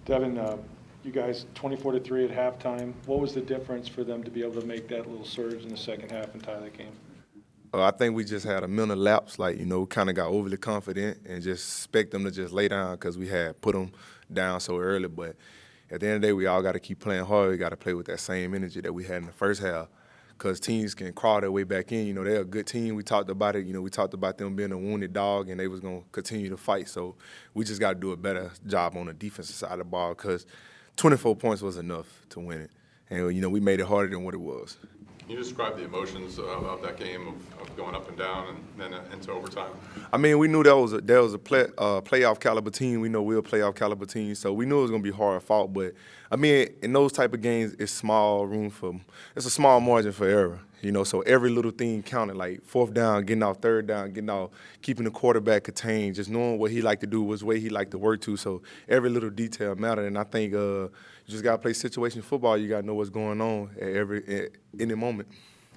Devin, you guys 24-3 at halftime. What was the difference for them to be able to make that little surge in the second half and tie the game? I think we just had a mental lapse, like, kind of got overly confident and just expect them to just lay down because we had put them down so early. But at the end of the day, we all got to keep playing hard. We got to play with that same energy that we had in the first half because teams can crawl their way back in. They're a good team. We talked about it. We talked about them being a wounded dog and they was going to continue to fight. So we just got to do a better job on the defensive side of the ball because 24 points was enough to win it. And, we made it harder than what it was. Can you describe the emotions of that game, of going up and down and then into overtime? I mean, we knew that was a playoff caliber team. We know we're a playoff caliber team, so we knew it was going to be hard fought. But, I mean, in those type of games, it's a small margin for error. So every little thing counted, like fourth down, getting off, third down, getting off, keeping the quarterback contained, just knowing what he liked to do, which way he liked to work to. So every little detail mattered, and I think you just got to play situation football. You got to know what's going on at any moment.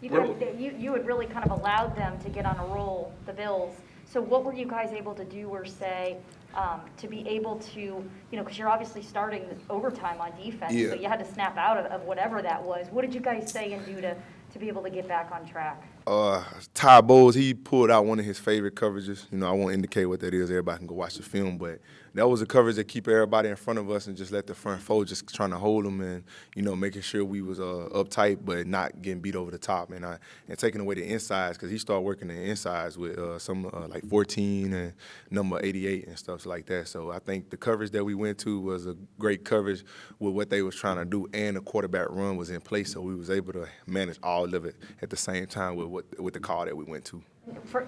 You had really kind of allowed them to get on a roll, the Bills. So what were you guys able to do or say to be able to, because you're obviously starting overtime on defense, Yeah. So you had to snap out of whatever that was. What did you guys say and do to be able to get back on track? Ty Bowles, he pulled out one of his favorite coverages. I won't indicate what that is. Everybody can go watch the film. But that was a coverage that keep everybody in front of us and just let the front four just trying to hold them and, making sure we was uptight but not getting beat over the top and taking away the insides because he started working the insides with some like 14 and number 88 and stuff like that. So I think the coverage that we went to was a great coverage with what they was trying to do and the quarterback run was in place. So we was able to manage all of it at the same time with the call that we went to.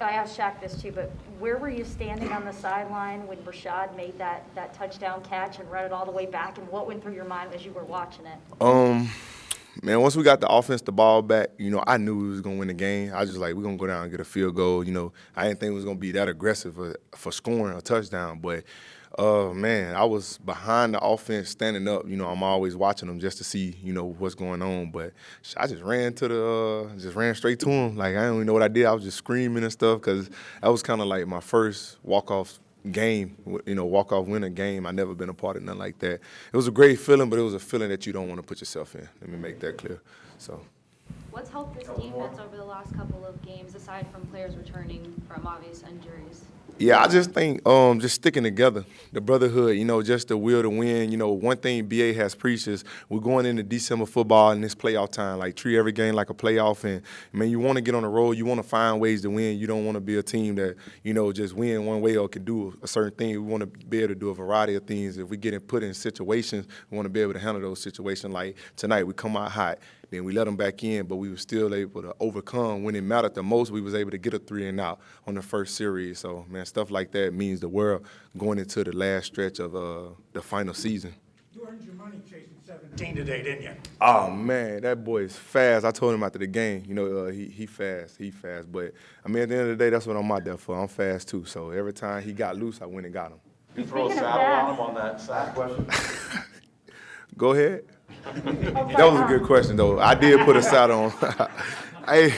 I asked Shaq this too, but where were you standing on the sideline when Rashad made that touchdown catch and ran it all the way back, and what went through your mind as you were watching it? Man, once we got the offense, the ball back, I knew we was going to win the game. I was just like, we're going to go down and get a field goal. I didn't think it was going to be that aggressive for scoring a touchdown, but man, I was behind the offense standing up. I'm always watching them just to see, what's going on. But I just ran straight to him. Like, I don't even know what I did. I was just screaming and stuff because that was kind of like my first walk-off game, walk-off winner game. I never been a part of nothing like that. It was a great feeling, but it was a feeling that you don't want to put yourself in. Let me make that clear. So. What's helped this defense over the last couple of games, aside from players returning from obvious injuries? Yeah, I just think just sticking together, the brotherhood, just the will to win. One thing BA has preached is we're going into December football and this playoff time, like treat every game like a playoff. And, man, you want to get on the road. You want to find ways to win. You don't want to be a team that, just win one way or can do a certain thing. We want to be able to do a variety of things. If we get put in situations, we want to be able to handle those situations. Like tonight, we come out hot. Then we let them back in, but we were still able to overcome. When it mattered the most, we was able to get a 3-and-out on the first series. So, man, stuff like that means the world going into the last stretch of the final season. You earned your money chasing 17 today, didn't you? Oh, man, that boy is fast. I told him after the game, he fast. But, I mean, at the end of the day, that's what I'm out there for. I'm fast, too. So every time he got loose, I went and got him. You throw a saddle on him on that sack question? Go ahead. That was a good question, though. I did put a saddle on.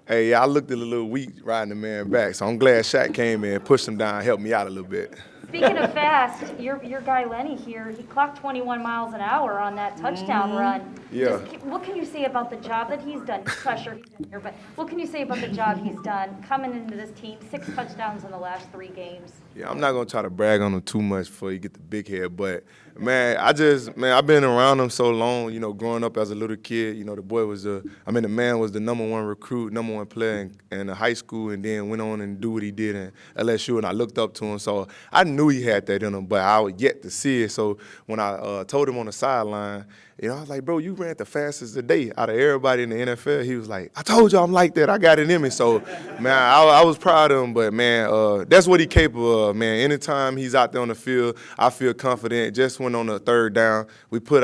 Hey, I looked a little weak riding the man back, so I'm glad Shaq came in, pushed him down, helped me out a little bit. Speaking of fast, your guy Lenny here, he clocked 21 miles an hour on that touchdown run. Yeah. What can you say about the job that he's done? Pressure he's here, but what can you say about the job he's done coming into this team? 6 touchdowns in the last 3 games. Yeah, I'm not gonna try to brag on him too much before you get the big head, but man, I've been around him so long. Growing up as a little kid, the boy was the man was the #1 recruit, #1 player in high school, and then went on and do what he did in LSU, and I looked up to him. So I knew he had that in him, but I was yet to see it. So when I told him on the sideline, I was like, bro, you ran the fastest today out of everybody in the NFL. He was like, I told you I'm like that. I got it in me. So, man, I was proud of him. But, man, that's what he's capable of, man. Anytime he's out there on the field, I feel confident. Just went on the 3rd down. We put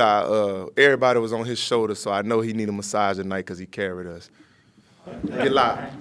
everybody was on his shoulder, so I know he needed a massage tonight because he carried us. Get live.